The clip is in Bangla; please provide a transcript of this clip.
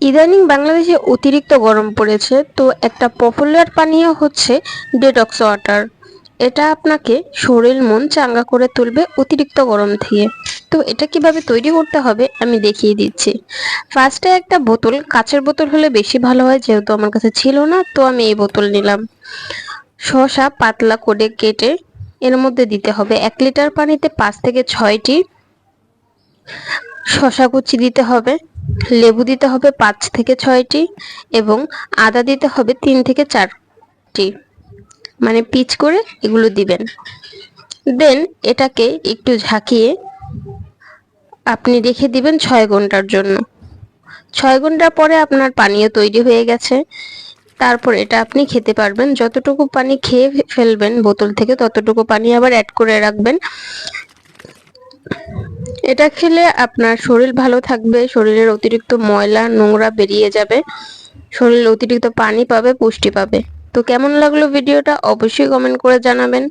ইদানিং বাংলাদেশে অতিরিক্ত গরম পড়েছে, তো একটা পপুলার পানীয় হচ্ছে ডেটক্স ওয়াটার। এটা আপনাকে শরীর মন চাঙ্গা করে তুলবে অতিরিক্ত গরম থেকে। তো এটা কিভাবে তৈরি করতে হবে আমি দেখিয়ে দিচ্ছি। ফার্স্টে একটা বোতল, কাচের বোতল হলে বেশি ভালো হয়, যেহেতু আমার কাছে ছিল না তো আমি এই বোতল নিলাম। শসা পাতলা করে কেটে এর মধ্যে দিতে হবে। 1 লিটার পানিতে 5 থেকে 6টি শসা কুচি দিতে হবে, লেবু দিতে হবে 5 থেকে 6টি, এবং আদা দিতে হবে 3 থেকে 4টি, মানে পিচ করে এগুলো দিবেন। দেন এটাকে একটু ঝাঁকিয়ে আপনি রেখে দিবেন 6 ঘন্টার জন্য। 6 ঘন্টা পরে আপনার পানীয় তৈরি হয়ে গেছে। তারপর এটা আপনি খেতে পারবেন। যতটুকু পানি খেয়ে ফেলবেন বোতল থেকে, ততটুকু পানি আবার অ্যাড করে রাখবেন। এটা খেলে আপনার শরীর ভালো থাকবে, শরীরের অতিরিক্ত ময়লা নোংরা বেরিয়ে যাবে, শরীর অতিরিক্ত পানি পাবে, পুষ্টি পাবে। তো কেমন লাগলো ভিডিওটা অবশ্যই কমেন্ট করে জানাবেন।